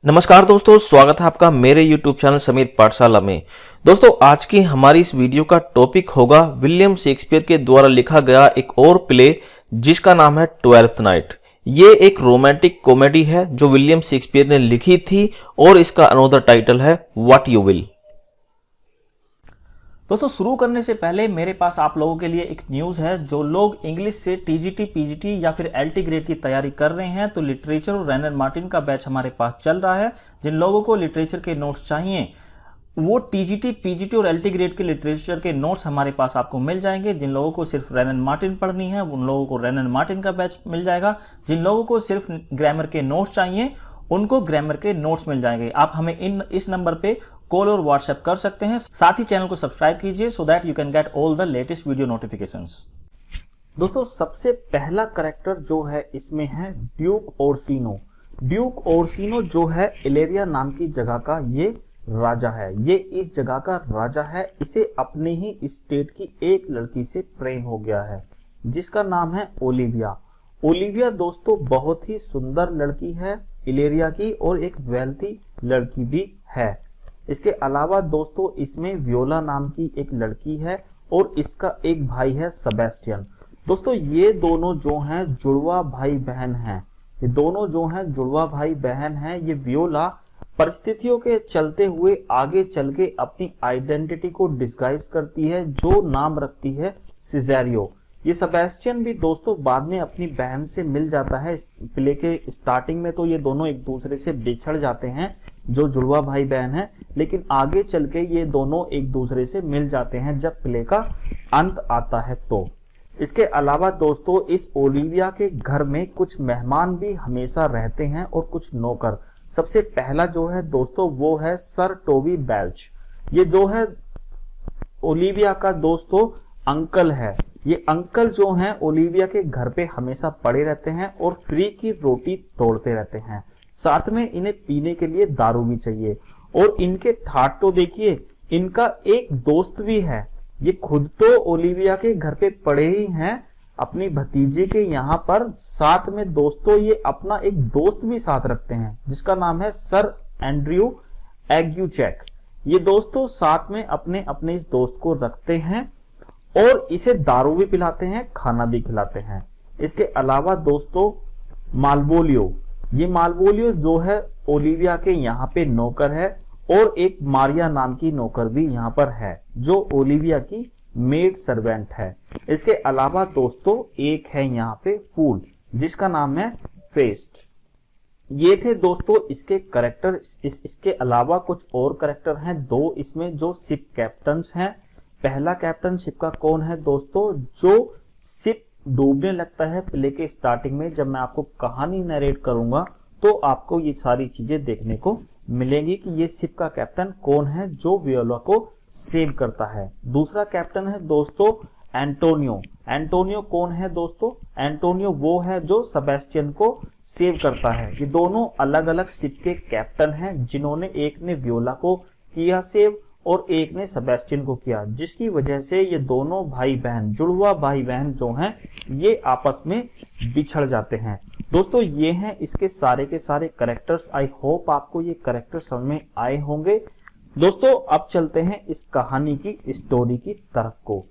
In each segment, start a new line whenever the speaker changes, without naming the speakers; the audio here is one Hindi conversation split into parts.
नमस्कार दोस्तों, स्वागत है आपका मेरे YouTube चैनल समीर पाठशाला में। दोस्तों, आज की हमारी इस वीडियो का टॉपिक होगा विलियम शेक्सपियर के द्वारा लिखा गया एक और प्ले जिसका नाम है ट्वेल्थ नाइट। ये एक रोमांटिक कॉमेडी है जो विलियम शेक्सपियर ने लिखी थी और इसका अनदर टाइटल है व्हाट यू विल।
दोस्तों, शुरू करने से पहले मेरे पास आप लोगों के लिए एक न्यूज़ है। जो लोग इंग्लिश से टीजीटी, पीजीटी या फिर एलटी ग्रेड की तैयारी कर रहे हैं तो लिटरेचर और रैनर मार्टिन का बैच हमारे पास चल रहा है। जिन लोगों को लिटरेचर के नोट्स चाहिए वो टीजीटी, पीजीटी और एलटी ग्रेड के लिटरेचर के नोट्स हमारे पास आपको मिल जाएंगे। जिन लोगों को सिर्फ रैनर मार्टिन पढ़नी है उन लोगों को रैनर मार्टिन का बैच मिल जाएगा। जिन लोगों को सिर्फ ग्रामर के नोट्स चाहिए उनको ग्रामर के नोट्स मिल जाएंगे। आप हमें इस नंबर पे कॉल और व्हाट्सएप कर सकते हैं। साथ ही चैनल को सब्सक्राइब कीजिए so that you can get all the latest video notifications.
दोस्तों, सबसे पहला करेक्टर जो है इसमें है ड्यूक ओर्सिनो। ड्यूक ओर्सिनो जो है इलेरिया नाम की जगह का ये राजा है। ये इस जगह का राजा है। इसे अपने ही स्टेट की एक लड़की से प्रेम हो गया है जिसका नाम है ओलिविया। ओलिविया दोस्तों बहुत ही सुंदर लड़की है इलेरिया की और एक वेल्थी लड़की भी है। इसके अलावा दोस्तों इसमें वियोला नाम की एक लड़की है और इसका एक भाई है सेबेस्टियन। दोस्तों ये दोनों जो हैं जुड़वा भाई बहन हैं। ये दोनों जो हैं जुड़वा भाई बहन हैं। ये वियोला परिस्थितियों के चलते हुए आगे चल के अपनी आइडेंटिटी को डिस्गाइज करती है जो नाम रखती है सिजेरियो। ये सेबेस्टियन भी दोस्तों बाद में अपनी बहन से मिल जाता है। प्ले के स्टार्टिंग में तो ये दोनों एक दूसरे से बिछड़ जाते हैं जो जुड़वा भाई बहन है, लेकिन आगे चल के ये दोनों एक दूसरे से मिल जाते हैं जब प्ले का अंत आता है। तो इसके अलावा दोस्तों इस ओलिविया के घर में कुछ मेहमान भी हमेशा रहते हैं और कुछ नौकर। सबसे पहला जो है दोस्तों वो है सर टोबी बेल्च। ये जो है ओलिविया का दोस्तों अंकल है। ये अंकल जो हैं ओलिविया के घर पे हमेशा पड़े रहते हैं और फ्री की रोटी तोड़ते रहते हैं। साथ में इन्हें पीने के लिए दारू भी चाहिए। और इनके ठाट तो देखिए, इनका एक दोस्त भी है। ये खुद तो ओलिविया के घर पे पड़े ही हैं अपनी भतीजे के यहाँ पर, साथ में दोस्तों ये अपना एक दोस्त भी साथ रखते हैं जिसका नाम है सर एंड्रयू एग्यूचेक। ये दोस्तों साथ में अपने अपने इस दोस्त को रखते हैं और इसे दारू भी पिलाते हैं, खाना भी खिलाते हैं। इसके अलावा दोस्तों मालवोलियो, ये मालवोलियो जो है ओलिविया के यहाँ पे नौकर है और एक मारिया नाम की नौकर भी यहाँ पर है जो ओलिविया की मेड सर्वेंट है। इसके अलावा दोस्तों एक है यहाँ पे फूल जिसका नाम है फेस्ट। ये थे दोस्तों इसके करेक्टर। इसके अलावा कुछ और करेक्टर हैं दो इसमें जो शिप कैप्टन्स हैं। पहला कैप्टन शिप का कौन है दोस्तों? जो शिप डूबने लगता है प्ले के स्टार्टिंग में। जब मैं आपको कहानी नरेट करूंगा तो आपको ये सारी चीजें देखने को मिलेंगी कि ये शिप का कैप्टन कौन है जो वियोला को सेव करता है। दूसरा कैप्टन है दोस्तों एंटोनियो। एंटोनियो कौन है दोस्तों? एंटोनियो वो है जो सेबेस्टियन को सेव करता है। ये दोनों अलग अलग शिप के कैप्टन हैं जिन्होंने एक ने वियोला को किया सेव और एक ने सेबेस्टियन को किया, जिसकी वजह से ये दोनों भाई बहन, जुड़वा भाई बहन जो हैं ये आपस में बिछड़ जाते हैं। दोस्तों ये हैं इसके सारे के सारे कैरेक्टर्स। आई होप आपको ये कैरेक्टर समझ में आए होंगे। दोस्तों अब चलते हैं इस कहानी की स्टोरी की तरफ को।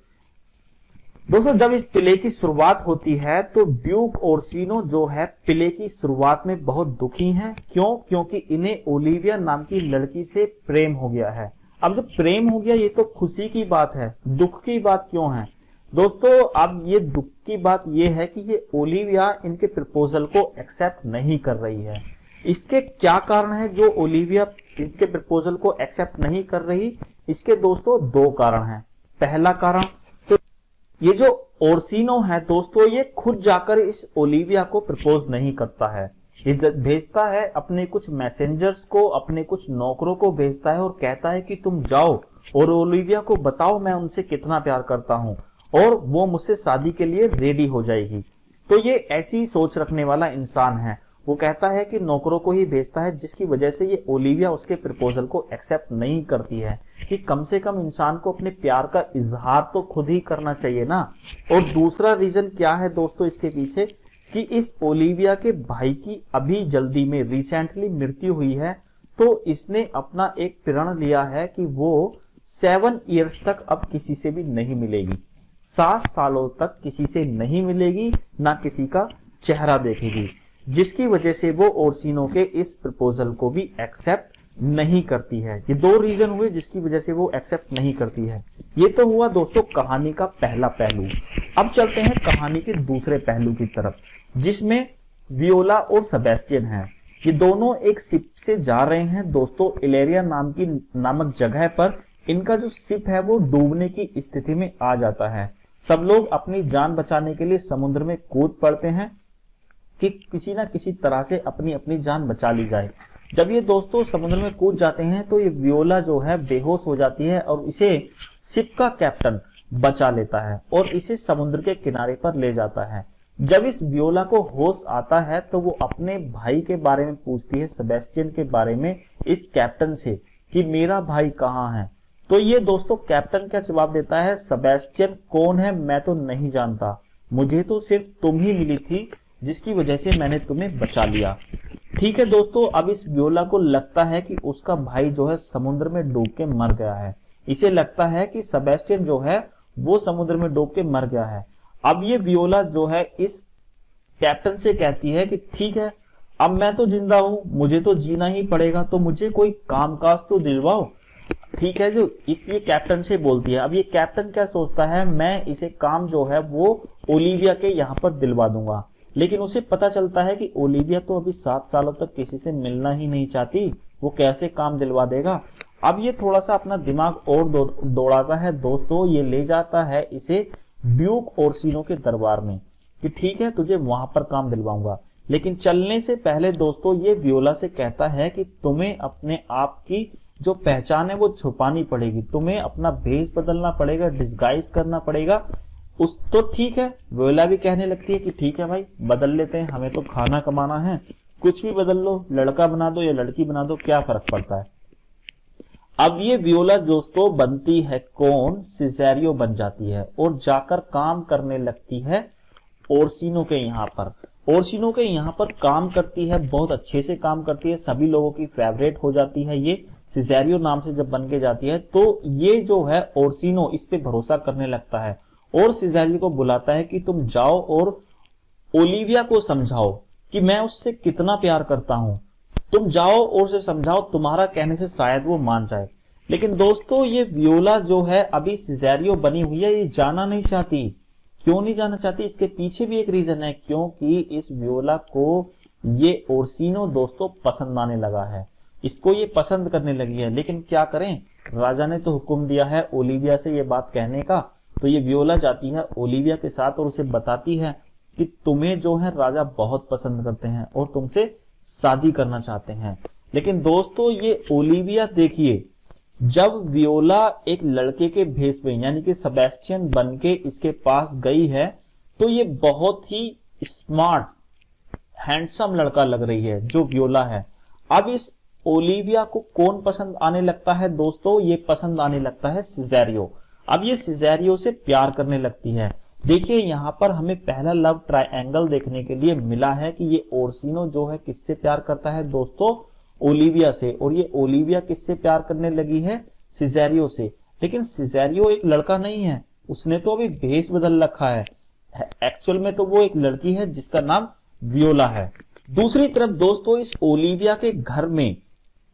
दोस्तों जब इस प्ले की शुरुआत होती है तो ड्यूक ओर्सिनो जो है प्ले की शुरुआत में बहुत दुखी हैं। क्यों? क्योंकि इन्हें ओलिविया नाम की लड़की से प्रेम हो गया है। अब जब प्रेम हो गया ये तो खुशी की बात है, दुख की बात क्यों है दोस्तों? अब ये दुख की बात ये है कि ये ओलिविया इनके प्रपोजल को एक्सेप्ट नहीं कर रही है। इसके क्या कारण है जो ओलिविया इनके प्रपोजल को एक्सेप्ट नहीं कर रही? इसके दोस्तों दो कारण हैं। पहला कारण तो ये जो ओर्सिनो है दोस्तों ये खुद जाकर इस ओलिविया को प्रपोज नहीं करता है। ये भेजता है अपने कुछ मैसेंजर्स को, अपने कुछ नौकरों को भेजता है और कहता है कि तुम जाओ और ओलिविया को बताओ मैं उनसे कितना प्यार करता हूं और वो मुझसे शादी के लिए रेडी हो जाएगी। तो ये ऐसी सोच रखने वाला इंसान है। वो कहता है कि नौकरों को ही भेजता है जिसकी वजह से ये ओलिविया उसके प्रपोजल को एक्सेप्ट नहीं करती है कि कम से कम इंसान को अपने प्यार का इजहार तो खुद ही करना चाहिए ना। और दूसरा रीजन क्या है दोस्तों इसके पीछे? कि इस ओलिविया के भाई की अभी जल्दी में रिसेंटली मृत्यु हुई है, तो इसने अपना एक प्रण लिया है कि वो 7 इयर्स तक अब किसी से भी नहीं मिलेगी, 7 सालों तक किसी से नहीं मिलेगी, ना किसी का चेहरा देखेगी, जिसकी वजह से वो ओर्सिनो के इस प्रपोजल को भी एक्सेप्ट नहीं करती है। ये 2 रीजन हुए जिसकी वजह से वो एक्सेप्ट नहीं करती है। ये तो हुआ दोस्तों कहानी का पहला पहलू। अब चलते हैं कहानी के दूसरे पहलू की तरफ, जिसमें वियोला और सेबेस्टियन हैं। ये दोनों एक शिप से जा रहे हैं दोस्तों इलेरिया नामक जगह पर। इनका जो शिप है वो डूबने की स्थिति में आ जाता है। सब लोग अपनी जान बचाने के लिए समुद्र में कूद पड़ते हैं कि किसी ना किसी तरह से अपनी अपनी जान बचा ली जाए। जब ये दोस्तों समुद्र में कूद जाते हैं तो ये वियोला जो है बेहोश हो जाती है और इसे शिप का कैप्टन बचा लेता है और इसे समुद्र के किनारे पर ले जाता है। जब इस वियोला को होश आता है तो वो अपने भाई के बारे में पूछती है, सेबेस्टियन के बारे में, इस कैप्टन से कि मेरा भाई कहाँ है। तो ये दोस्तों कैप्टन क्या जवाब देता है, सेबेस्टियन कौन है मैं तो नहीं जानता, मुझे तो सिर्फ तुम ही मिली थी जिसकी वजह से मैंने तुम्हें बचा लिया। ठीक है दोस्तों, अब इस वियोला को लगता है कि उसका भाई जो है समुद्र में डूब के मर गया है। इसे लगता है कि सेबेस्टियन जो है वो समुद्र में डूब के मर गया है। अब ये वियोला जो है इस कैप्टन से कहती है कि ठीक है, अब मैं तो जिंदा हूं, मुझे तो जीना ही पड़ेगा, तो मुझे कोई कामकाज तो दिलवाओ। ठीक है, जो इसलिए कैप्टन से बोलती है। अब ये कैप्टन क्या सोचता है, मैं इसे काम जो है वो ओलिविया के यहाँ पर दिलवा दूंगा। लेकिन उसे पता चलता है कि ओलिविया तो अभी 7 सालों तक किसी से मिलना ही नहीं चाहती, वो कैसे काम दिलवा देगा। अब ये थोड़ा सा अपना दिमाग और दौड़ाता है दोस्तों। ये ले जाता है इसे ड्यूक ओर्सिनो के दरबार में कि ठीक है तुझे वहां पर काम दिलवाऊंगा। लेकिन चलने से पहले दोस्तों ये वियोला से कहता है कि तुम्हें अपने आप की जो पहचान है वो छुपानी पड़ेगी, तुम्हें अपना भेष बदलना पड़ेगा, डिस्गाइज करना पड़ेगा। उस तो ठीक है, वियोला भी कहने लगती है कि ठीक है भाई बदल लेते हैं, हमें तो खाना कमाना है, कुछ भी बदल लो, लड़का बना दो या लड़की बना दो, क्या फर्क पड़ता है। अब ये वियोला दोस्तों बनती है कौन, सिजेरियो बन जाती है और जाकर काम करने लगती है ओर्सिनो के यहाँ पर। ओर्सिनो के यहाँ पर काम करती है, बहुत अच्छे से काम करती है, सभी लोगों की फेवरेट हो जाती है। ये सिजेरियो नाम से जब बन के जाती है तो ये जो है ओर्सिनो इस पे भरोसा करने लगता है और सिजेरियो को बुलाता है कि तुम जाओ और ओलिविया को समझाओ कि मैं उससे कितना प्यार करता हूं, तुम जाओ और उसे समझाओ, तुम्हारा कहने से शायद वो मान जाए। लेकिन दोस्तों ये वियोला जो है अभी सिजेरियो बनी हुई है, ये जाना नहीं चाहती। क्यों नहीं जाना चाहती, इसके पीछे भी एक रीजन है, क्योंकि इस वियोला को ये ओर्सिनो दोस्तों पसंद आने लगा है, इसको ये पसंद करने लगी है। लेकिन क्या करें, राजा ने तो हुक्म दिया है ओलिविया से ये बात कहने का। तो ये वियोला जाती है ओलिविया के साथ और उसे बताती है कि तुम्हें जो है राजा बहुत पसंद करते हैं और तुमसे शादी करना चाहते हैं। लेकिन दोस्तों ये ओलिविया देखिए, जब वियोला एक लड़के के भेष में यानी कि सेबेस्टियन बन के इसके पास गई है तो ये बहुत ही स्मार्ट हैंडसम लड़का लग रही है जो वियोला है। अब इस ओलिविया को कौन पसंद आने लगता है दोस्तों, ये पसंद आने लगता है सिजेरियो। अब ये सिजेरियो से प्यार करने लगती है। देखिए यहाँ पर हमें पहला लव ट्रायंगल देखने के लिए मिला है कि ये ओर्सिनो जो है किससे प्यार करता है दोस्तों, ओलिविया से, और ये ओलिविया किससे प्यार करने लगी है, सिजेरियो से। लेकिन सिजेरियो एक लड़का नहीं है, उसने तो अभी भेष बदल रखा है, एक्चुअल में तो वो एक लड़की है जिसका नाम वियोला है। दूसरी तरफ दोस्तों इस ओलिविया के घर में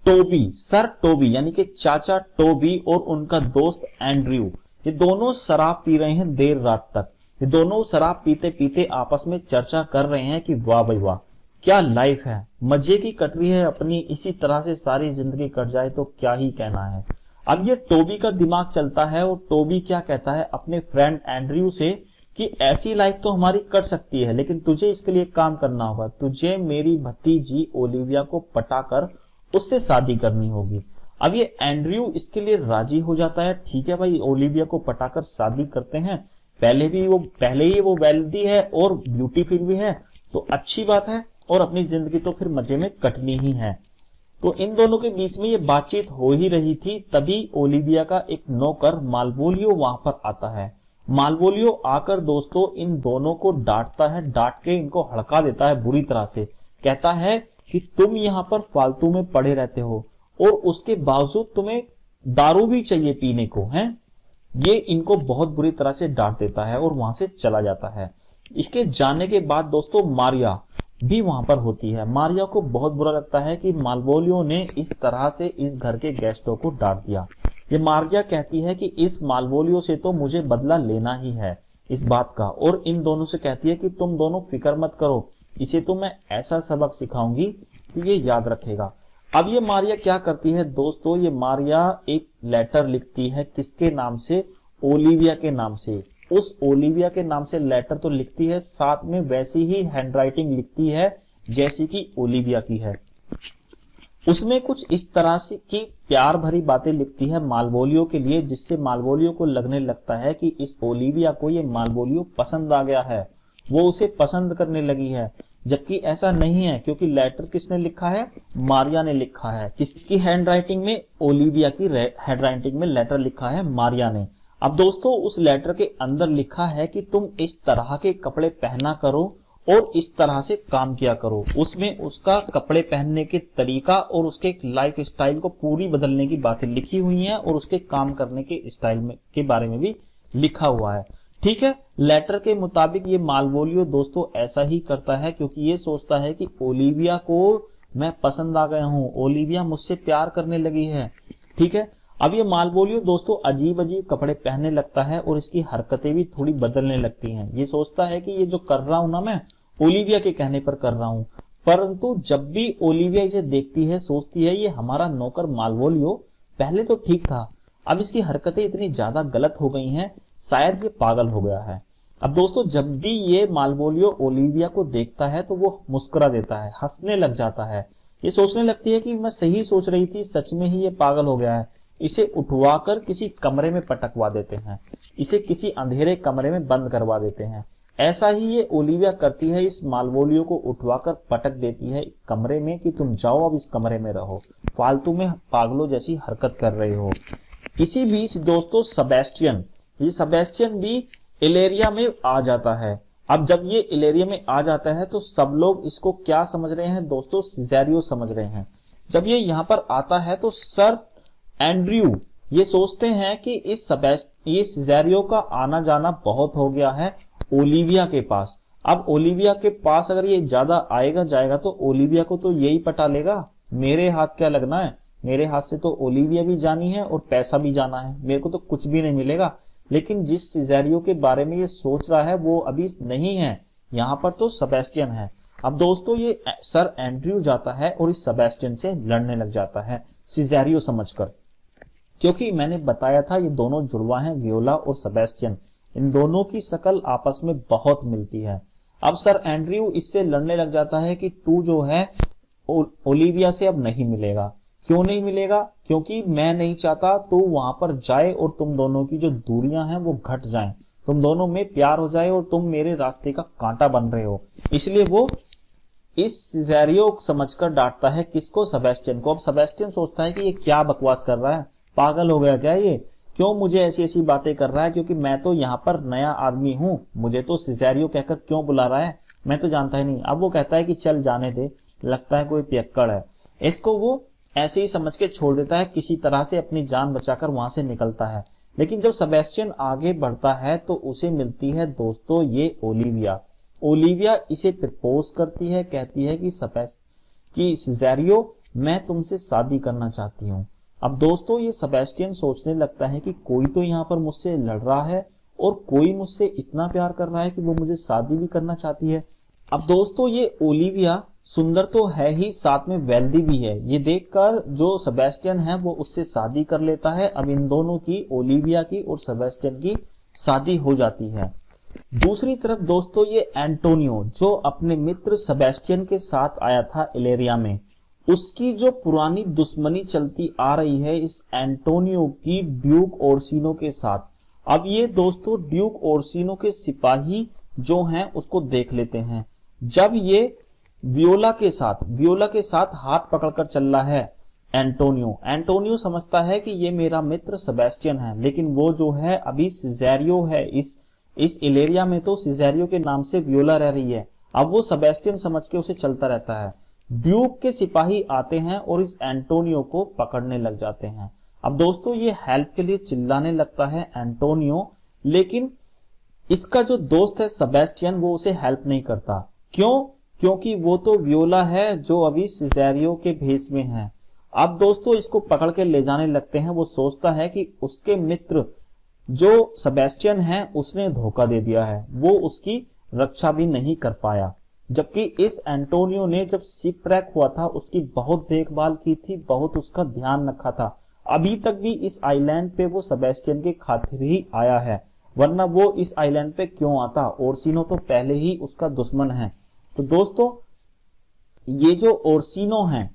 टोबी, सर टोबी यानी कि चाचा टोबी और उनका दोस्त एंड्रयू, ये दोनों शराब पी रहे हैं देर रात तक। ये दोनों शराब पीते पीते आपस में चर्चा कर रहे हैं कि वाह भाई वाह क्या लाइफ है, मजे की कट रही है अपनी, इसी तरह से सारी जिंदगी कट जाए तो क्या ही कहना है। अब ये टोबी का दिमाग चलता है और टोबी क्या कहता है अपने फ्रेंड एंड्रयू से कि ऐसी लाइफ तो हमारी कट सकती है, लेकिन तुझे इसके लिए काम करना होगा, तुझे मेरी भतीजी ओलिविया को पटाकर उससे शादी करनी होगी। अब ये एंड्रयू इसके लिए राजी हो जाता है, ठीक है भाई ओलिविया को पटाकर शादी करते हैं, पहले ही वो वेल्दी है और ब्यूटीफुल भी है तो अच्छी बात है, और अपनी जिंदगी तो फिर मजे में कटनी ही है। तो इन दोनों के बीच में ये बातचीत हो ही रही थी, तभी ओलिविया का एक नौकर मालवोलियो वहां पर आता है। मालवोलियो आकर दोस्तों इन दोनों को डांटता है, डांट के इनको हड़का देता है बुरी तरह से। कहता है कि तुम यहाँ पर फालतू में पड़े रहते हो और उसके बावजूद तुम्हें दारू भी चाहिए पीने को है। ये इनको बहुत बुरी तरह से डांट देता है और वहां से चला जाता है। इसके जाने के बाद दोस्तों मारिया भी वहां पर होती है। मारिया को बहुत बुरा लगता है कि मालवोलियो ने इस तरह से इस घर के गेस्टों को डांट दिया। ये मारिया कहती है कि इस मालवोलियो से तो मुझे बदला लेना ही है इस बात का, और इन दोनों से कहती है कि तुम दोनों फिक्र मत करो, इसे तो मैं ऐसा सबक सिखाऊंगी कि ये याद रखेगा। अब ये मारिया क्या करती है दोस्तों, ये मारिया एक लेटर लिखती है किसके नाम से, ओलिविया के नाम से। उस ओलिविया के नाम से लेटर तो लिखती है, साथ में वैसी ही हैंडराइटिंग लिखती है जैसी कि ओलिविया की है। उसमें कुछ इस तरह से की प्यार भरी बातें लिखती है मालवोलियो के लिए, जिससे मालवोलियो को लगने लगता है कि इस ओलिविया को ये मालवोलियो पसंद आ गया है, वो उसे पसंद करने लगी है। जबकि ऐसा नहीं है, क्योंकि लेटर किसने लिखा है, मारिया ने लिखा है। किसकी हैंडराइटिंग में, ओलिविया की हैंडराइटिंग में लेटर लिखा है मारिया ने। अब दोस्तों उस लेटर के अंदर लिखा है कि तुम इस तरह के कपड़े पहना करो और इस तरह से काम किया करो। उसमें उसका कपड़े पहनने के तरीका और उसके लाइफ स्टाइल को पूरी बदलने की बातें लिखी हुई हैं और उसके काम करने के स्टाइल में के बारे में भी लिखा हुआ है। ठीक है, लेटर के मुताबिक ये मालवोलियो दोस्तों ऐसा ही करता है, क्योंकि ये सोचता है कि ओलिविया को मैं पसंद आ गया हूं, ओलिविया मुझसे प्यार करने लगी है। ठीक है, अब ये मालवोलियो दोस्तों अजीब अजीब कपड़े पहनने लगता है और इसकी हरकतें भी थोड़ी बदलने लगती हैं। ये सोचता है कि ये जो कर रहा हूं ना मैं ओलिविया के कहने पर कर रहा हूं, परंतु जब भी ओलिविया इसे देखती है सोचती है ये हमारा नौकर मालवोलियो पहले तो ठीक था, अब इसकी हरकतें इतनी ज्यादा गलत हो गई हैं, शायद ये पागल हो गया है। अब दोस्तों जब भी ये मालवोलियो ओलिविया को देखता है तो वो मुस्कुरा देता है, हंसने लग जाता है। ये सोचने लगती है कि मैं सही सोच रही थी, सच में ही ये पागल हो गया है। इसे उठवाकर किसी कमरे में पटकवा देते हैं, इसे किसी अंधेरे कमरे में बंद करवा देते हैं। ऐसा ही ये ओलिविया करती है, इस मालवोलियो को उठवाकर पटक देती है कमरे में कि तुम जाओ अब इस कमरे में रहो, फालतू में पागलों जैसी हरकत कर रहे हो। इसी बीच दोस्तों सेबेस्टियन भी इलेरिया में आ जाता है। अब जब ये इलेरिया में आ जाता है तो सब लोग इसको क्या समझ रहे हैं दोस्तों, सिजेरियो समझ रहे हैं। जब ये यहाँ पर आता है तो सर एंड्रयू ये सोचते हैं कि ये सिजेरियो का आना जाना बहुत हो गया है ओलिविया के पास। अब ओलिविया के पास अगर ये ज्यादा आएगा जाएगा तो ओलिविया को तो यही पटा लेगा, मेरे हाथ क्या लगना है, मेरे हाथ से तो ओलिविया भी जानी है और पैसा भी जाना है, मेरे को तो कुछ भी नहीं मिलेगा। लेकिन जिस सिजेरियो के बारे में ये सोच रहा है वो अभी नहीं है, यहाँ पर तो सेबेस्टियन है। अब दोस्तों ये सर एंड्रयू जाता है और इस सेबेस्टियन से लड़ने लग जाता है सिजेरियो समझकर, क्योंकि मैंने बताया था ये दोनों जुड़वा हैं, वियोला और सेबेस्टियन, इन दोनों की शक्ल आपस में बहुत मिलती है। अब सर एंड्रयू इससे लड़ने लग जाता है कि तू जो है ओलिविया से अब नहीं मिलेगा। क्यों नहीं मिलेगा, क्योंकि मैं नहीं चाहता तो वहां पर जाए और तुम दोनों की जो दूरियां हैं वो घट जाएं, तुम दोनों में प्यार हो जाए और तुम मेरे रास्ते का कांटा बन रहे हो। इसलिए वो इस सिजेरियो समझकर डांटता है किसको, सेबेस्टियन को। अब सेबेस्टियन सोचता है कि ये क्या बकवास कर रहा है, पागल हो गया क्या ये, क्यों मुझे ऐसी ऐसी बातें कर रहा है, क्योंकि मैं तो यहाँ पर नया आदमी हूँ, मुझे तो सिजेरियो कहकर क्यों बुला रहा है, मैं तो जानता ही नहीं। अब वो कहता है कि चल जाने दे, लगता है कोई पियक्कड़ है। इसको वो ऐसे ही समझ के छोड़ देता है, किसी तरह से अपनी जान बचाकर वहां से निकलता है। लेकिन जब सेबेस्टियन आगे बढ़ता है तो उसे मिलती है दोस्तों ये ओलिविया। ओलिविया इसे प्रपोज करती है, कहती है कि सिजेरियो मैं तुमसे शादी करना चाहती हूँ। अब दोस्तों ये सेबेस्टियन सोचने लगता है कि कोई तो यहाँ पर मुझसे लड़ रहा है और कोई मुझसे इतना प्यार कर रहा है कि वो मुझे शादी भी करना चाहती है। अब दोस्तों ये ओलिविया सुंदर तो है ही, साथ में वेल्दी भी है। ये देखकर जो सेबेस्टियन है वो उससे शादी कर लेता है। अब इन दोनों की, ओलिविया की और सेबेस्टियन की शादी हो जाती है। दूसरी तरफ दोस्तों ये एंटोनियो जो अपने मित्र सेबेस्टियन के साथ आया था इलेरिया में, उसकी जो पुरानी दुश्मनी चलती आ रही है इस एंटोनियो की ड्यूक ओर्सिनो के साथ। अब ये दोस्तों ड्यूक ओर्सिनो के सिपाही जो हैं उसको देख लेते हैं। जब ये वियोला के साथ हाथ पकड़कर चल रहा है एंटोनियो समझता है कि ये मेरा मित्र सेबेस्टियन है, लेकिन वो जो है अभी सिजेरियो है। इस इलेरिया में तो सिजेरियो के नाम से वियोला रह रही है। अब वो सेबेस्टियन समझ के उसे चलता रहता है। ड्यूक के सिपाही आते हैं और इस एंटोनियो को पकड़ने लग जाते हैं। अब दोस्तों ये हेल्प के लिए चिल्लाने लगता है एंटोनियो, लेकिन इसका जो दोस्त है सेबेस्टियन वो उसे हेल्प नहीं करता। क्यों? क्योंकि वो तो वियोला है जो अभी सिजेरियो के भेष में है। अब दोस्तों इसको पकड़ के ले जाने लगते हैं। वो सोचता है कि उसके मित्र जो सेबेस्टियन है उसने धोखा दे दिया है, वो उसकी रक्षा भी नहीं कर पाया। जबकि इस एंटोनियो ने जब शिपरैक हुआ था उसकी बहुत देखभाल की थी, बहुत उसका ध्यान रखा था। अभी तक भी इस आइलैंड पे वो सेबेस्टियन के खातिर ही आया है, वरना वो इस आइलैंड पे क्यों आता? ओरसिनो तो पहले ही उसका दुश्मन है। तो दोस्तों ये जो ओरसिनो है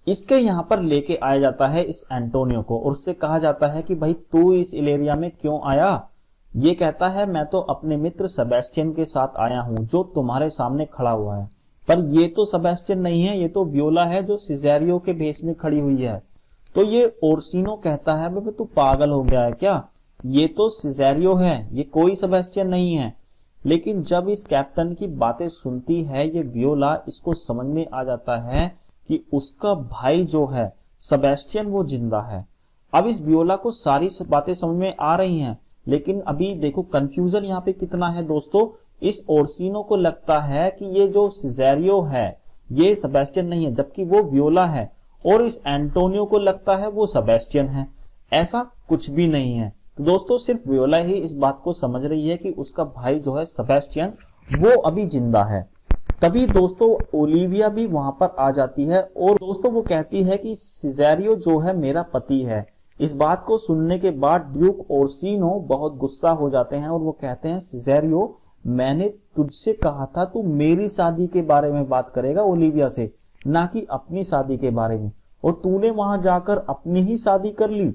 इसके यहाँ पर लेके आया जाता है इस एंटोनियो को, और उससे कहा जाता है कि भाई तू इस इलेरिया में क्यों आया? ये कहता है मैं तो अपने मित्र सेबेस्टियन के साथ आया हूं जो तुम्हारे सामने खड़ा हुआ है। पर ये तो सेबेस्टियन नहीं है, ये तो वियोला है जो सिजेरियो के भेष में खड़ी हुई है। तो ये ओरसिनो कहता है भाई तू पागल हो गया है क्या? ये तो सिजेरियो है, ये कोई सेबेस्टियन नहीं है। लेकिन जब इस कैप्टन की बातें सुनती है ये वियोला, इसको समझ में आ जाता है कि उसका भाई जो है सेबेस्टियन वो जिंदा है। अब इस वियोला को सारी बातें समझ में आ रही हैं, लेकिन अभी देखो कंफ्यूजन यहाँ पे कितना है दोस्तों। इस ओरसिनो को लगता है कि ये जो सिजेरियो है ये सेबेस्टियन नहीं है, जबकि वो वियोला है, और इस एंटोनियो को लगता है वो सेबेस्टियन है। ऐसा कुछ भी नहीं है। तो दोस्तों सिर्फ वियोला ही इस बात को समझ रही है कि उसका भाई जो है सेबेस्टियन वो अभी जिंदा है। तभी दोस्तों ओलिविया भी वहां पर आ जाती है और दोस्तों वो कहती है कि सिजेरियो जो है मेरा पति है। इस बात को सुनने के बाद ड्यूक ओरसिनो बहुत गुस्सा हो जाते हैं और वो कहते हैं सिजेरियो मैंने तुझसे कहा था तू मेरी शादी के बारे में बात करेगा ओलिविया से, ना कि अपनी शादी के बारे में, और तूने वहां जाकर अपनी ही शादी कर ली।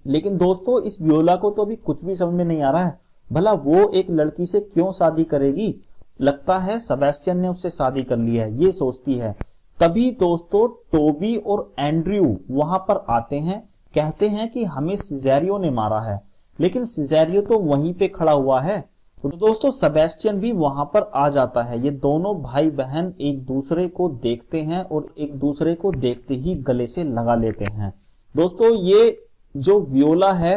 लेकिन दोस्तों इस वियोला को तो अभी कुछ भी समझ में नहीं आ रहा है, भला वो एक लड़की से क्यों शादी करेगी? लगता है सेबेस्टियन ने उससे शादी कर ली है, ये सोचती है। तभी दोस्तों टोबी और एंड्रयू वहां पर आते हैं, कहते हैं कि हमें सिजेरियो ने मारा है, लेकिन सिजेरियो तो वहीं पे खड़ा हुआ है। तो दोस्तों सेबेस्टियन भी वहां पर आ जाता है। ये दोनों भाई बहन एक दूसरे को देखते हैं और एक दूसरे को देखते ही गले से लगा लेते हैं। दोस्तों ये जो वियोला है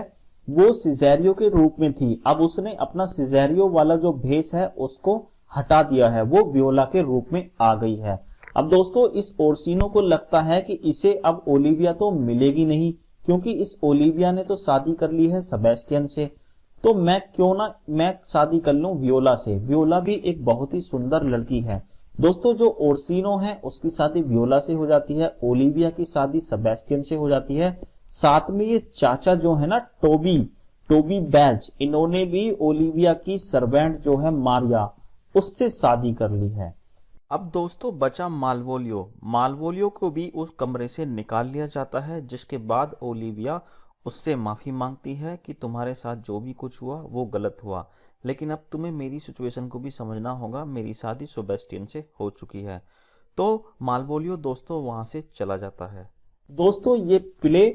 वो सिजेरियो के रूप में थी, अब उसने अपना सिजेरियो वाला जो भेष है उसको हटा दिया है, वो वियोला के रूप में आ गई है। अब दोस्तों इस ओरसिनो को लगता है कि इसे अब ओलिविया तो मिलेगी नहीं, क्योंकि इस ओलिविया ने तो शादी कर ली है सेबेस्टियन से, तो मैं क्यों ना मैं शादी कर लूं वियोला से। वियोला भी एक बहुत ही सुंदर लड़की है। दोस्तों जो ओरसिनो है उसकी शादी वियोला से हो जाती है, ओलिविया की शादी सेबेस्टियन से हो जाती है। साथ में ये चाचा जो है ना टोबी बेल्च, इन्होंने भी ओलिविया की सर्वेंट जो है मारिया उससे शादी कर ली है।
अब दोस्तों बचा मालवोलियो को भी उस कमरे से निकाल लिया जाता है, जिसके बाद ओलिविया उससे माफी मांगती है कि तुम्हारे साथ जो भी कुछ हुआ वो गलत हुआ, लेकिन अब तुम्हें मेरी सिचुएशन को भी समझना होगा, मेरी शादी सेबेस्टियन से हो चुकी है। तो मालवोलियो दोस्तों वहां से चला जाता है।
दोस्तों ये प्ले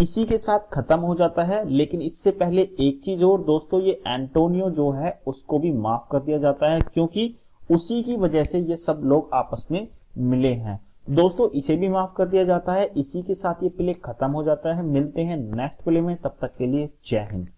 इसी के साथ खत्म हो जाता है, लेकिन इससे पहले एक चीज और दोस्तों, ये एंटोनियो जो है उसको भी माफ कर दिया जाता है, क्योंकि उसी की वजह से ये सब लोग आपस में मिले हैं। दोस्तों इसे भी माफ कर दिया जाता है। इसी के साथ ये प्ले खत्म हो जाता है। मिलते हैं नेक्स्ट प्ले में, तब तक के लिए जय हिंद।